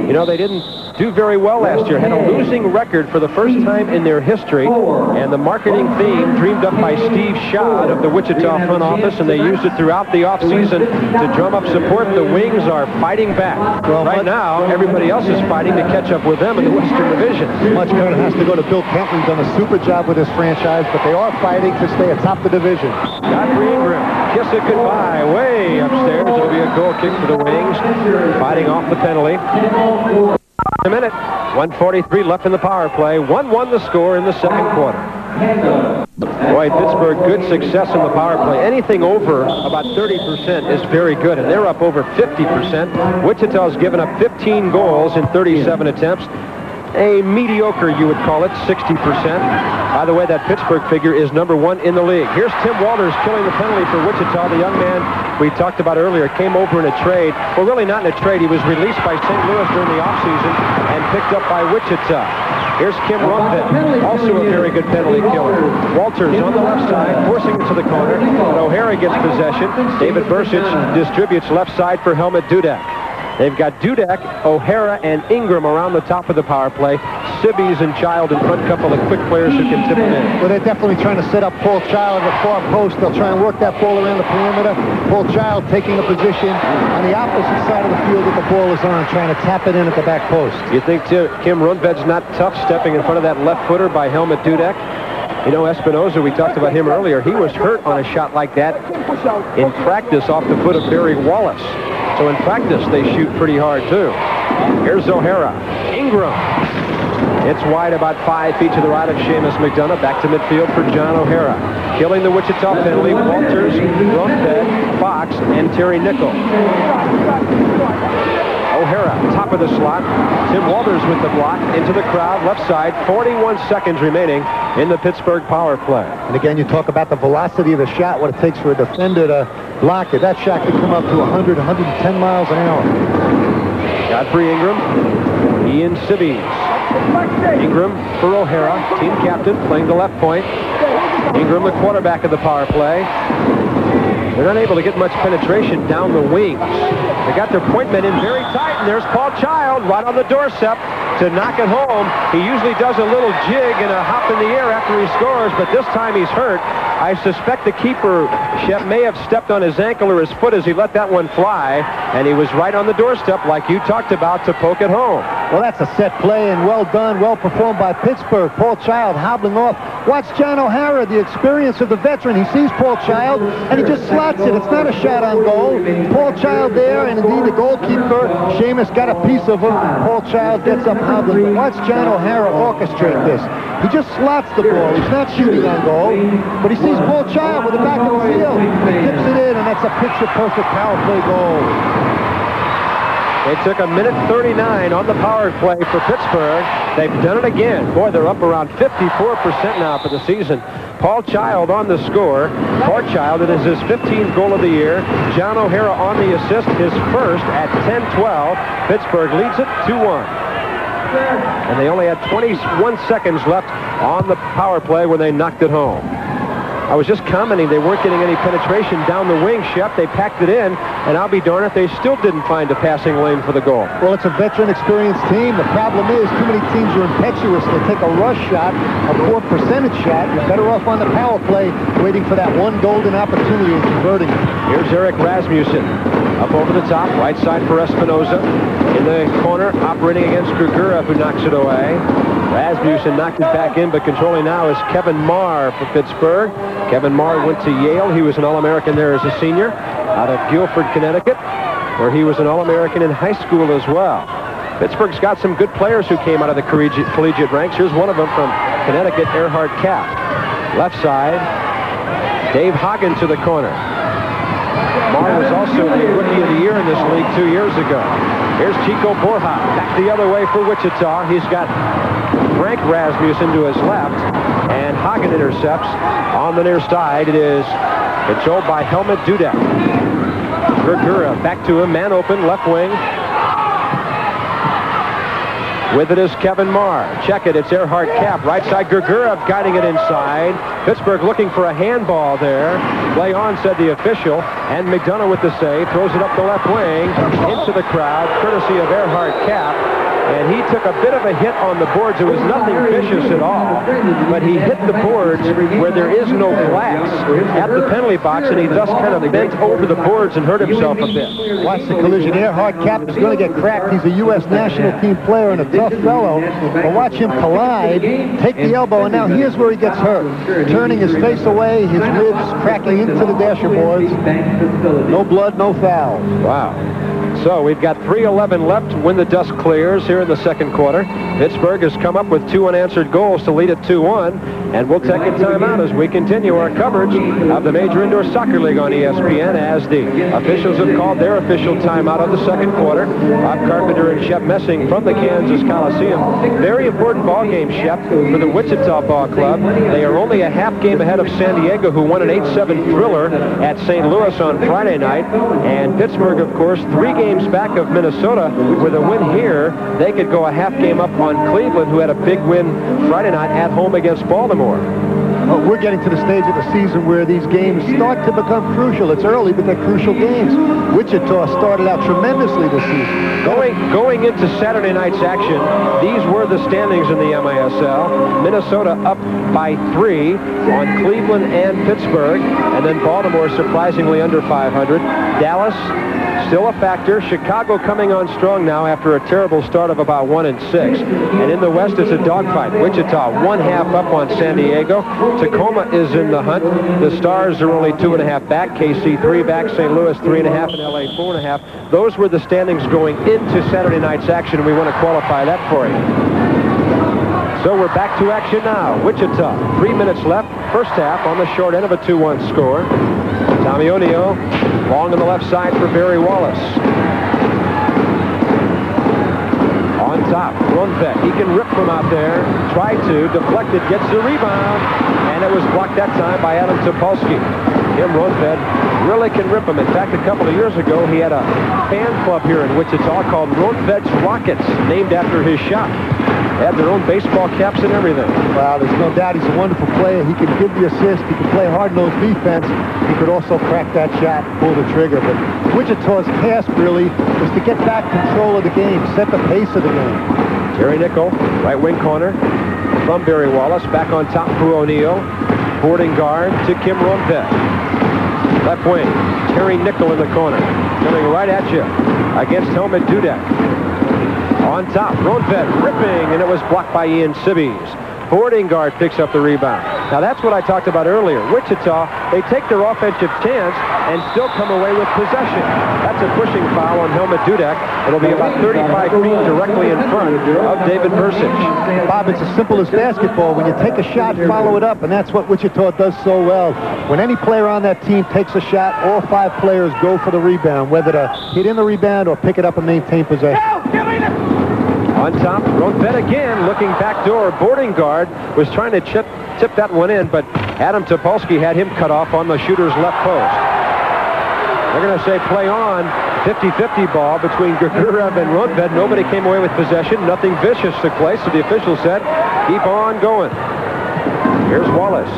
A: You know, they didn't do very well last year. Had a losing record for the first time in their history. And the marketing theme dreamed up by Steve Schad of the Wichita front office, and they used it throughout the offseason to drum up support. The Wings are fighting back. Well, right now, everybody else is fighting to catch up with them in the Western Division.
B: Much credit has to go to Bill Kenton. He's done a super job with this franchise, but they are fighting to stay atop the division.
A: Godfrey Ingram, kiss it goodbye, way upstairs. It'll be a goal kick for the Wings, fighting off the penalty. A minute, 1:43 left in the power play. 1-1 the score in the second quarter. Boy, Pittsburgh, good success in the power play. Anything over about 30% is very good, and they're up over 50%. Wichita's given up 15 goals in 37 attempts. A mediocre, you would call it, 60%. By the way, that Pittsburgh figure is #1 in the league. Here's Tim Walters killing the penalty for Wichita. The young man we talked about earlier came over in a trade. Well, really not in a trade. He was released by St. Louis during the offseason and picked up by Wichita. Here's Kim Rundvedt, also a very good penalty killer. Walters on the left side, forcing it to the corner, but O'Hara gets possession. David Bursic distributes left side for Helmut Dudek. They've got Dudek, O'Hara, and Ingram around the top of the power play. Sibbies and Child in front, couple of quick players who can tip them in.
B: Well, they're definitely trying to set up Paul Child at the far post. They'll try and work that ball around the perimeter. Paul Child taking a position on the opposite side of the field that the ball is on, trying to tap it in at the back post.
A: You think Kim Rundved's not tough stepping in front of that left footer by Helmut Dudek? You know, Espinoza, we talked about him earlier. He was hurt on a shot like that in practice off the foot of Barry Wallace. So in practice, they shoot pretty hard, too. Here's O'Hara. Ingram. It's wide about 5 feet to the right of Seamus McDonough. Back to midfield for John O'Hara. Killing the Wichita penalty, Walters, Rundvedt, Fox, and Terry Nickel. O'Hara, top of the slot. Tim Walters with the block into the crowd, left side. 41 seconds remaining in the Pittsburgh power play.
B: And again, you talk about the velocity of the shot, what it takes for a defender to block it. That shot could come up to 100, 110 miles an hour.
A: Godfrey Ingram, Ian Sibbies. Ingram for O'Hara, team captain, playing the left point. Ingram, the quarterback of the power play. They're not able to get much penetration down the wings. They got their point men in very tight, and there's Paul Child right on the doorstep to knock it home. He usually does a little jig and a hop in the air after he scores, but this time he's hurt. I suspect the keeper, Shep, may have stepped on his ankle or his foot as he let that one fly, and he was right on the doorstep, like you talked about, to poke it home.
B: Well, that's a set play, and well done, well performed by Pittsburgh. Paul Child hobbling off. Watch John O'Hara, the experience of the veteran. He sees Paul Child, and he just slots it. It's not a shot on goal. Paul Child there, and indeed the goalkeeper, Seamus, got a piece of him. Paul Child gets up hobbling. But watch John O'Hara orchestrate this. He just slots the ball. He's not shooting on goal, but he sees Paul Child with the back of the field. He tips it in, and that's a picture-perfect power play goal.
A: They took a minute 39 on the power play for Pittsburgh. They've done it again. Boy, they're up around 54% now for the season. Paul Child on the score. For Child, it is his 15th goal of the year. John O'Hara on the assist, his first at 10-12. Pittsburgh leads it 2-1. And they only had 21 seconds left on the power play when they knocked it home. I was just commenting they weren't getting any penetration down the wing, Shep. They packed it in, and I'll be darned if they still didn't find a passing lane for the goal.
B: Well, it's a veteran, experienced team. The problem is too many teams are impetuous. They take a rush shot, a poor percentage shot. You're better off on the power play waiting for that one golden opportunity and converting it.
A: Here's Eric Rasmussen. Up over the top, right side for Espinoza. In the corner, operating against Grigura, who knocks it away. Rasmussen knocked it back in, but controlling now is Kevin Marr for Pittsburgh. Kevin Marr went to Yale. He was an All-American there as a senior out of Guilford, Connecticut, where he was an All-American in high school as well. Pittsburgh's got some good players who came out of the collegiate ranks. Here's one of them from Connecticut, Earhart Kapp. Left side, Dave Hagen to the corner. Marr was also the Rookie of the Year in this league 2 years ago. Here's Chico Borja back the other way for Wichita. He's got Frank Rasmussen to his left, and Hagen intercepts on the near side. It is controlled by Helmut Dudek. Grigura back to him, man open, left wing. With it is Kevin Marr. Check it. It's Earhart Cap. Right side, Gurgurov guiding it inside. Pittsburgh looking for a handball there. Play on, said the official. And McDonough with the save. Throws it up the left wing into the crowd, courtesy of Earhart Cap. And he took a bit of a hit on the boards. It was nothing vicious at all, but he hit the boards where there is no glass at the penalty box, and he thus kind of bent over the boards and hurt himself a bit.
B: Watch the collision. Earhart Cap is going to get cracked. He's a U.S. national team player and a tough fellow. But watch him collide, take the elbow, and now here's where he gets hurt. Turning his face away, his ribs cracking into the dasher boards. No blood, no foul.
A: Wow. So we've got 3:11 left when the dust clears here in the second quarter. Pittsburgh has come up with 2 unanswered goals to lead it 2-1. And we'll take a timeout as we continue our coverage of the Major Indoor Soccer League on ESPN as the officials have called their official timeout of the second quarter. Bob Carpenter and Shep Messing from the Kansas Coliseum. Very important ball game, Shep, for the Wichita Ball Club. They are only a half game ahead of San Diego, who won an 8-7 thriller at St. Louis on Friday night. And Pittsburgh, of course, 3 games back of Minnesota. With a win here, they could go a half game up on Cleveland, who had a big win Friday night at home against Baltimore.
B: Well, we're getting to the stage of the season where these games start to become crucial. It's early, but they're crucial games. Wichita started out tremendously this season.
A: Going into Saturday night's action, these were the standings in the MISL. Minnesota up by 3 on Cleveland and Pittsburgh, and then Baltimore surprisingly under 500. Dallas still a factor. Chicago coming on strong now after a terrible start of about 1-6. And in the West, it's a dogfight. Wichita 1/2 up on San Diego. Tacoma is in the hunt. The Stars are only 2.5 back. KC 3 back. St. Louis 3.5 and LA 4.5. Those were the standings going into Saturday night's action. We want to qualify that for you. So we're back to action now. Wichita, 3 minutes left. First half on the short end of a 2-1 score. Tommy O'Neill, long on the left side for Barry Wallace. On top, Rundbeck. He can rip from out there. Tried to, deflected, gets the rebound, and it was blocked that time by Adam Topolsky. Tim Rundbeck really can rip him. In fact, a couple of years ago, he had a fan club here in Wichita called Rundbeck's Rockets, named after his shot. They had their own baseball caps and everything.
B: Well, there's no doubt he's a wonderful player. He can give the assist. He can play hard-nosed defense. He could also crack that shot, pull the trigger. But Wichita's task, really, was to get back control of the game, set the pace of the game.
A: Terry Nickel, right wing corner from Barry Wallace. Back on top for O'Neill. Boarding guard to Kim Rundbeck. Left wing, Terry Nickel in the corner. Coming right at you against Helmut Dudek. On top, Rundbeck ripping, and it was blocked by Ian Sibbies. Boarding guard picks up the rebound. Now that's what I talked about earlier. Wichita, they take their offensive chance and still come away with possession. That's a pushing foul on Helmut Dudek. It'll be about 35 feet directly in front of David Versich.
B: Bob, it's as simple as basketball. When you take a shot, follow it up, and that's what Wichita does so well. When any player on that team takes a shot, all 5 players go for the rebound, whether to hit in the rebound or pick it up and maintain possession.
A: On top, Rundbeck again, looking back door. Boarding guard was trying to tip that one in, but Adam Topolsky had him cut off on the shooter's left post. They're going to say play on. 50-50 ball between Gurgurov and Rundbeck. Nobody came away with possession. Nothing vicious took place, so the official said, keep on going. Here's Wallace.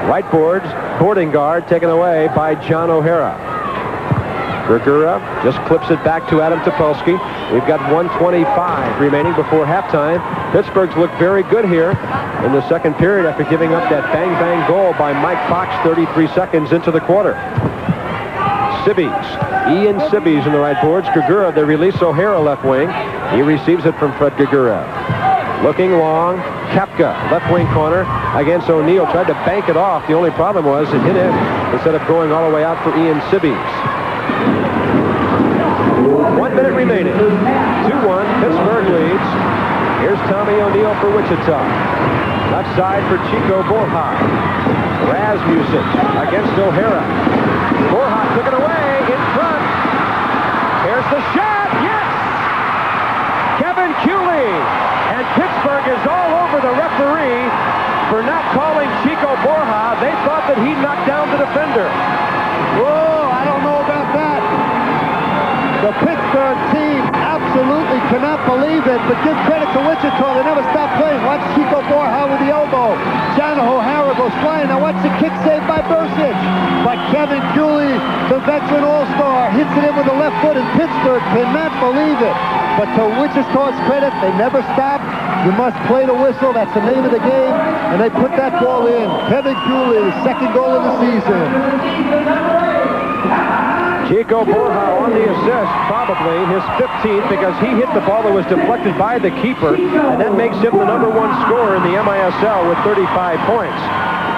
A: Right boards, boarding guard taken away by John O'Hara. Gurgurov just clips it back to Adam Topolsky. We've got 1:25 remaining before halftime. Pittsburgh's looked very good here in the second period after giving up that bang-bang goal by Mike Fox 33 seconds into the quarter. Sibbies. Ian Sibbies in the right boards. Gurgurov, they release O'Hara left wing. He receives it from Fred Gurgurov. Looking long. Koepka, left wing corner against O'Neill. Tried to bank it off. The only problem was it hit him instead of going all the way out for Ian Sibbies. 1 minute remaining. 2-1. Pittsburgh leads. Here's Tommy O'Neill for Wichita. Left side for Chico Borja. Rasmussen against O'Hara. Borja took it away in front. Here's the shot. Yes! Kevin Cooley. And Pittsburgh is all over the referee for not calling Chico Borja. They thought that he knocked down the defender.
B: Whoa, I don't know about that. The Pittsburgh team absolutely cannot believe it, but give credit to Wichita. They never stop playing. Watch Chico Borja with the elbow. John O'Hara goes flying. Now watch the kick saved by Bursic. But Kevin Cooley, the veteran all-star, hits it in with the left foot, and Pittsburgh cannot believe it. But to Wichita's credit, they never stop. You must play the whistle. That's the name of the game. And they put that ball in. Kevin Cooley, second goal of the season.
A: Chico Borja on the assist, probably his 15th, because he hit the ball that was deflected by the keeper, and that makes him the #1 scorer in the MISL with 35 points.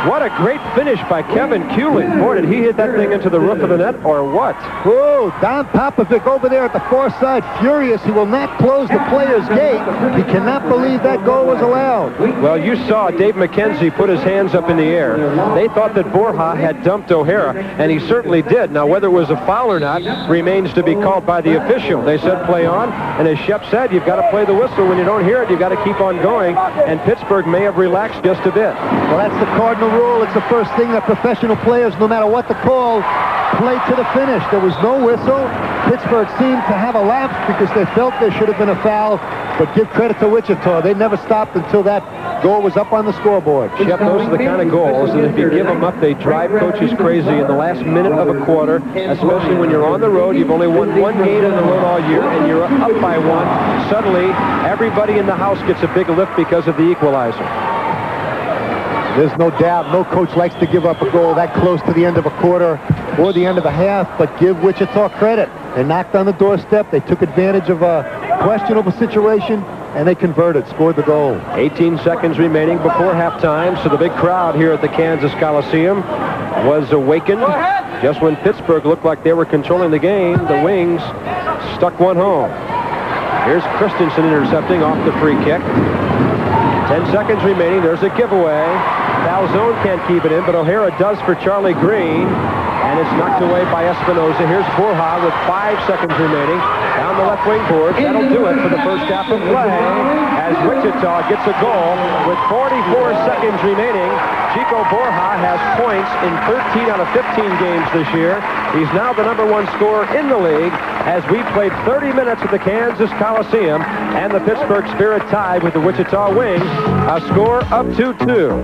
A: What a great finish by Kevin Cooley. Boy, did he hit that thing into the roof of the net, or what?
B: Whoa, Don Popovic over there at the far side, furious. He will not close the player's gate. He cannot believe that goal was allowed.
A: Well, you saw Dave McKenzie put his hands up in the air. They thought that Borja had dumped O'Hara, and he certainly did. Now, whether it was a foul or not remains to be called by the official. They said play on, and as Shep said, you've got to play the whistle. When you don't hear it, you've got to keep on going, and Pittsburgh may have relaxed just a bit.
B: Well, that's the cardinal rule. It's the first thing that professional players, no matter what the call, play to the finish. There was no whistle. Pittsburgh seemed to have a lapse because they felt there should have been a foul, but give credit to Wichita. They never stopped until that goal was up on the scoreboard.
A: Shep, those are the kind of goals that if you give them up, they drive coaches crazy in the last minute of a quarter, especially when you're on the road. You've only won one game on the road all year, and you're up by one. Suddenly, everybody in the house gets a big lift because of the equalizer.
B: There's no doubt no coach likes to give up a goal that close to the end of a quarter or the end of a half, but give Wichita credit. They knocked on the doorstep. They took advantage of a questionable situation, and they converted, scored the goal.
A: 18 seconds remaining before halftime, so the big crowd here at the Kansas Coliseum was awakened. Just when Pittsburgh looked like they were controlling the game, the Wings stuck one home. Here's Christensen intercepting off the free kick. 10 seconds remaining. There's a giveaway. Falzone can't keep it in, but O'Hara does for Charlie Green. And it's knocked away by Espinoza. Here's Borja with 5 seconds remaining. Down the left wing boards. That'll do it for the first half of play as Wichita gets a goal with 44 seconds remaining. Chico Borja has points in 13 out of 15 games this year. He's now the #1 scorer in the league as we played 30 minutes at the Kansas Coliseum, and the Pittsburgh Spirit tied with the Wichita Wings, a score of 2-2.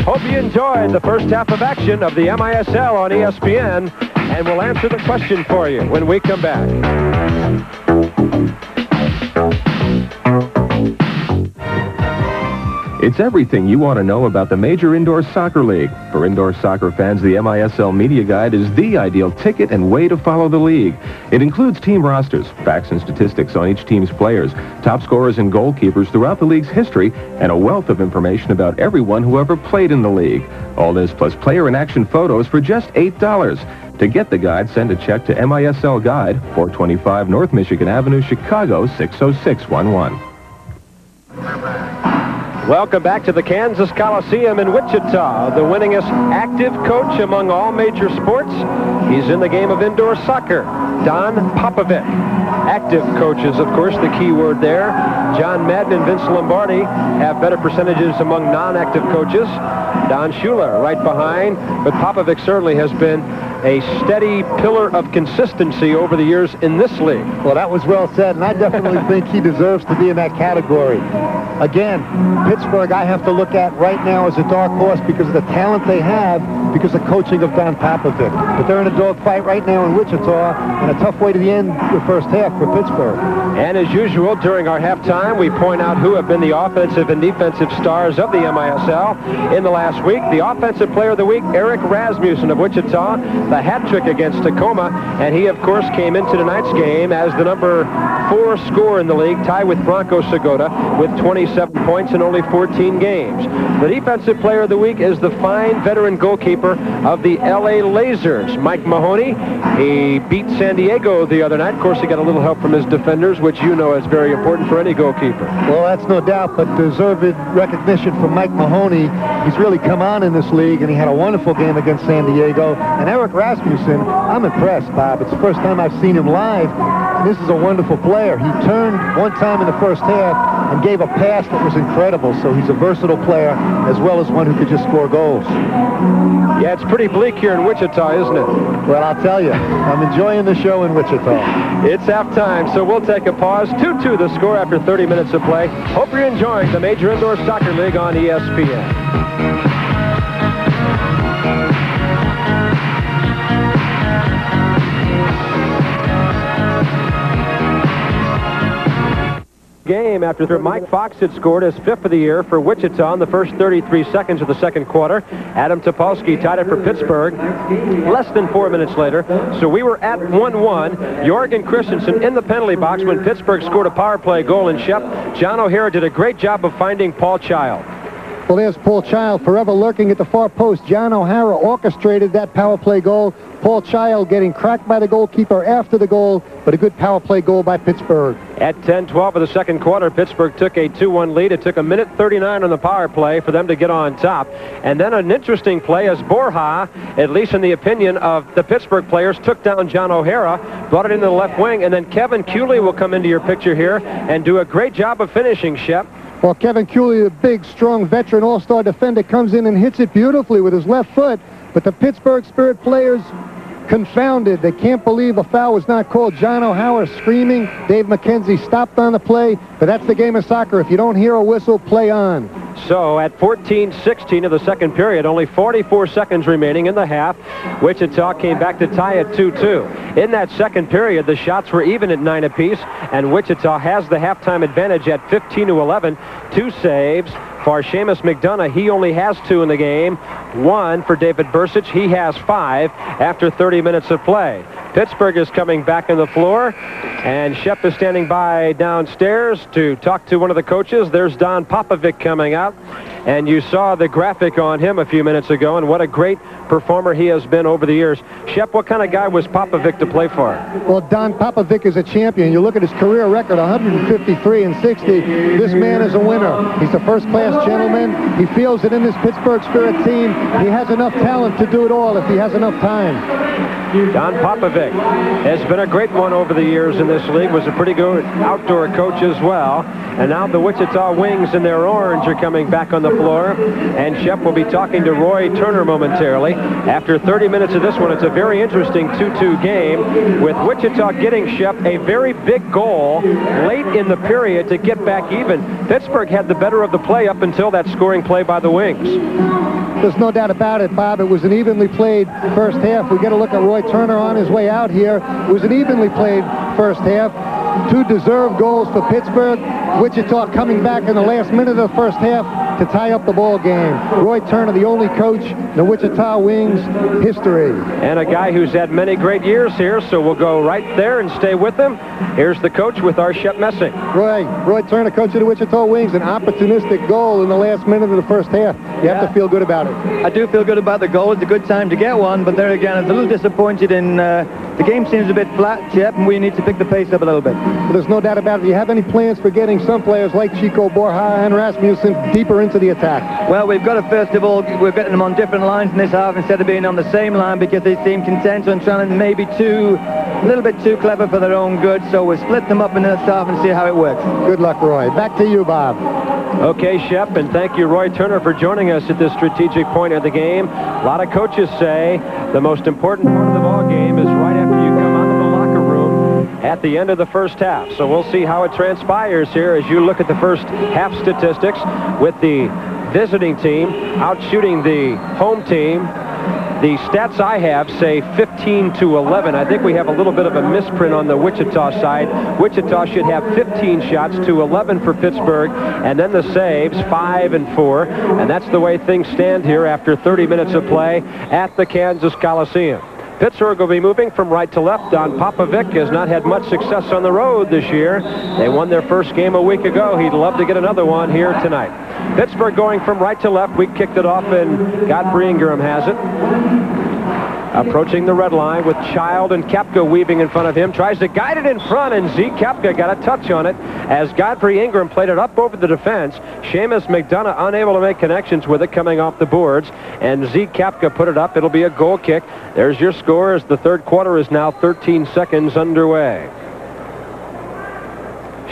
A: Hope you enjoyed the first half of action of the MISL on ESPN, and we'll answer the question for you when we come back.
I: It's everything you want to know about the Major Indoor Soccer League. For indoor soccer fans, the MISL Media Guide is the ideal ticket and way to follow the league. It includes team rosters, facts and statistics on each team's players, top scorers and goalkeepers throughout the league's history, and a wealth of information about everyone who ever played in the league. All this plus player and action photos for just $8. To get the guide, send a check to MISL Guide, 425 North Michigan Avenue, Chicago, 60611.
A: Welcome back to the Kansas Coliseum in Wichita. The winningest active coach among all major sports. He's in the game of indoor soccer, Don Popovic. Active coaches, of course, the key word there. John Madden and Vince Lombardi have better percentages among non-active coaches. Don Shula right behind, but Popovic certainly has been a steady pillar of consistency over the years in this league.
B: Well, that was well said, and I definitely think he deserves to be in that category. Again, Pittsburgh I have to look at right now as a dark horse because of the talent they have, because of coaching of Don Popovic. But they're in a dogfight right now in Wichita, and a tough way to the end the first half for Pittsburgh.
A: And as usual, during our halftime, we point out who have been the offensive and defensive stars of the MISL in the last week. The offensive player of the week, Eric Rasmussen of Wichita, the hat trick against Tacoma, and he, of course, came into tonight's game as the #4 scorer in the league, tied with Bronco Segota with 27 points in only 14 games. The defensive player of the week is the fine veteran goalkeeper of the LA Lasers, Mike Mahoney. He beat San Diego the other night. Of course, he got a little help from his defenders, which you know is very important for any goalkeeper.
B: Well, that's no doubt, but deserved recognition from Mike Mahoney. He's really come on in this league, and he had a wonderful game against San Diego. And Eric Rasmussen, I'm impressed, Bob. It's the first time I've seen him live. And this is a wonderful player. He turned one time in the first half and gave a pass that was incredible. So he's a versatile player as well as one who could just score goals.
A: Yeah, it's pretty bleak here in Wichita, isn't it?
B: Well, I'll tell you, I'm enjoying the show in Wichita.
A: It's halftime, so we'll take a pause. 2-2 the score after 30 minutes of play. Hope you're enjoying the Major Indoor Soccer League on ESPN. Game after Mike Fox had scored his 5th of the year for Wichita in the first 33 seconds of the second quarter. Adam Topolsky tied it for Pittsburgh less than 4 minutes later. So we were at 1-1. Jorgen Christensen in the penalty box when Pittsburgh scored a power play goal, and Shep, John O'Hara did a great job of finding Paul Child.
B: Well, there's Paul Child forever lurking at the far post. John O'Hara orchestrated that power play goal. Paul Child getting cracked by the goalkeeper after the goal, but a good power play goal by Pittsburgh.
A: At 10-12 of the second quarter, Pittsburgh took a 2-1 lead. It took a minute 39 on the power play for them to get on top. And then an interesting play as Borja, at least in the opinion of the Pittsburgh players, took down John O'Hara, brought it into the left wing, and then Kevin Cooley will come into your picture here and do a great job of finishing, Shep.
B: Well, Kevin Cooley, the big, strong veteran all-star defender, comes in and hits it beautifully with his left foot. But the Pittsburgh Spirit players confounded. They can't believe a foul was not called. John O'Hara screaming. Dave McKenzie stopped on the play. But that's the game of soccer. If you don't hear a whistle, play on.
A: So at 14-16 of the second period, only 44 seconds remaining in the half, Wichita came back to tie at 2-2. In that second period, the shots were even at 9 apiece, and Wichita has the halftime advantage at 15-11. 2 saves for Seamus McDonough. He only has 2 in the game. 1 for David Bursich. He has 5 after 30 minutes of play. Pittsburgh is coming back on the floor, and Shep is standing by downstairs to talk to one of the coaches. There's Don Popovic coming out, and you saw the graphic on him a few minutes ago, and what a great performer he has been over the years. Shep, what kind of guy was Popovic to play for?
B: Well, Don Popovic is a champion. You look at his career record, 153 and 60. This man is a winner. He's a first-class gentleman. He feels that in this Pittsburgh Spirit team, he has enough talent to do it all if he has enough time.
A: Don Popovic has been a great one over the years in this league, was a pretty good outdoor coach as well. And now the Wichita Wings in their orange are coming back on the floor. And Shep will be talking to Roy Turner momentarily. After 30 minutes of this one, it's a very interesting 2-2 game, with Wichita getting, Shep, a very big goal late in the period to get back even. Pittsburgh had the better of the play up until that scoring play by the Wings.
B: There's no doubt about it, Bob. It was an evenly played first half. We get a look at Roy Turner on his way out here. It was an evenly played first half. 2 deserved goals for Pittsburgh. Wichita coming back in the last minute of the first half to tie up the ball game. Roy Turner, the only coach in the Wichita Wings history.
A: And a guy who's had many great years here, so we'll go right there and stay with him. Here's the coach with our Shep Messing.
B: Roy Turner, coach of the Wichita Wings, an opportunistic goal in the last minute of the first half. You have to feel good about it.
D: I do feel good about the goal. It's a good time to get one, but there again, I was a little disappointed in the game seems a bit flat, Shep, and we need to pick the pace up a little bit.
B: But there's no doubt about it. Do you have any plans for getting some players like Chico Borja and Rasmussen deeper into the attack?
D: Well, we've got to, first of all, we're getting them on different lines in this half instead of being on the same line, because they seem content on trying to maybe a little bit too clever for their own good. So we'll split them up in this half and see how it works.
B: Good luck, Roy. Back to you, Bob.
A: Okay, Shep, and thank you, Roy Turner, for joining us at this strategic point of the game. A lot of coaches say the most important part of the ball game is right after you come out of the locker room at the end of the first half. So we'll see how it transpires here as you look at the first half statistics with the visiting team out shooting the home team. The stats I have say 15-11. I think we have a little bit of a misprint on the Wichita side. Wichita should have 15 shots to 11 for Pittsburgh, and then the saves 5 and 4. And that's the way things stand here after 30 minutes of play at the Kansas Coliseum. Pittsburgh will be moving from right to left. Don Popovic has not had much success on the road this year. They won their first game a week ago. He'd love to get another one here tonight. Pittsburgh going from right to left. We kicked it off, and Godfrey Ingram has it. Approaching the red line with Child and Koepka weaving in front of him. Tries to guide it in front, and Zeke Koepka got a touch on it as Godfrey Ingram played it up over the defense. Seamus McDonough unable to make connections with it coming off the boards, and Zeke Koepka put it up. It'll be a goal kick. There's your score as the third quarter is now 13 seconds underway.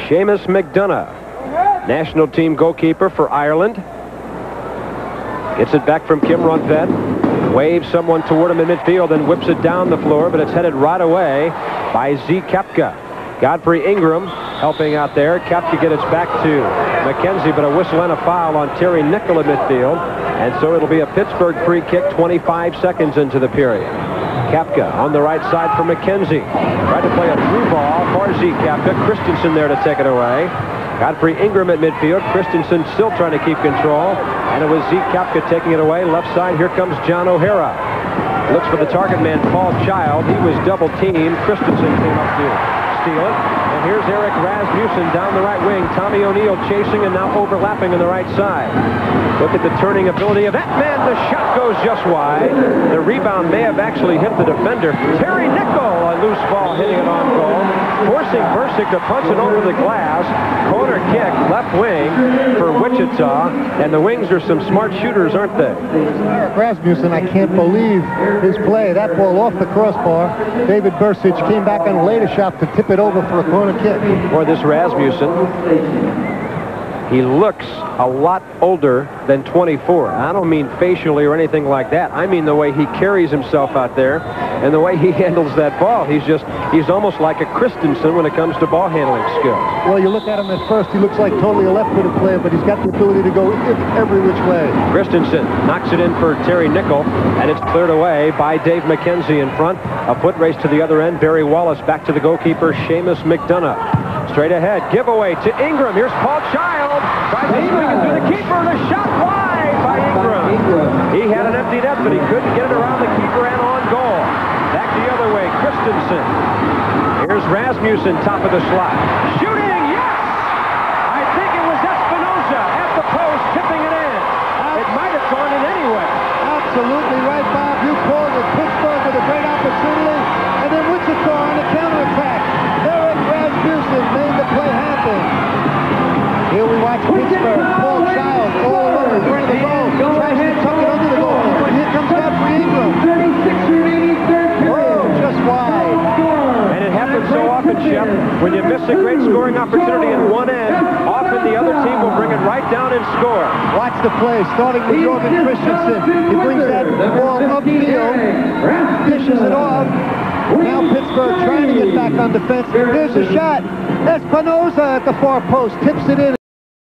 A: Seamus McDonough national team goalkeeper for Ireland. Gets it back from Kim Ronfed. Waves someone toward him in midfield, then whips it down the floor, but it's headed right away by Z. Koepka. Godfrey Ingram helping out there. Koepka gets it back to McKenzie, but a whistle and a foul on Terry Nickel in midfield. And so it'll be a Pittsburgh free kick 25 seconds into the period. Koepka on the right side for McKenzie. Tried to play a through ball for Z. Koepka. Christensen there to take it away. Godfrey Ingram at midfield. Christensen still trying to keep control. And it was Z. Koepka taking it away. Left side, here comes John O'Hara. Looks for the target man, Paul Child. He was double teamed. Christensen came up to steal it. And here's Eric Rasmussen down the right wing. Tommy O'Neill chasing and now overlapping on the right side. Look at the turning ability of that man. The shot goes just wide. The rebound may have actually hit the defender. Terry Nickel, a loose ball hitting it on goal. Forcing Bursick to punch it over the glass. Corner kick, left wing for Wichita. And the Wings are some smart shooters, aren't they?
B: Eric Rasmussen, I can't believe his play. That ball off the crossbar. David Bursick came back on a later shot to tip it over for a corner kick.
A: For this Rasmussen, he looks a lot older than 24. I don't mean facially or anything like that. I mean the way he carries himself out there and the way he handles that ball. He's almost like a Christensen when it comes to ball handling skills.
B: Well, you look at him at first, he looks like totally a left-footed player, but he's got the ability to go every which way.
A: Christensen knocks it in for Terry Nickel, and it's cleared away by Dave McKenzie in front. A foot race to the other end. Barry Wallace back to the goalkeeper, Seamus McDonough. Straight ahead, giveaway to Ingram. Here's Paul Child. Tries to swing it through the keeper. The shot wide by Ingram. He had an empty net, but he couldn't get it around the keeper and on goal. Back the other way, Christensen. Here's Rasmussen, top of the slot. Shooting, yes! I think it was Espinoza at the post, tipping it in. It might have gone in anyway.
B: Absolutely right, Bob. You called it. Pittsburgh with a great opportunity, and then Wichita on the counterattack. Eric Rasmussen made the play happen. Here we watch Pittsburgh. Paul Child all alone in front of the goal. Tries to tuck it under the goal. But here comes Godfrey Ingram.
G: 36 remaining third period.
B: Oh, just wide.
A: And it happens so often, Shep, when you miss a great scoring opportunity at one end, often the other team will bring it right down and score.
B: Watch the play, starting with Jorgen Christensen. He brings that ball upfield, dishes it off. Now Pittsburgh trying to get back on defense. Here's a shot. Espinoza at the far post, tips it in.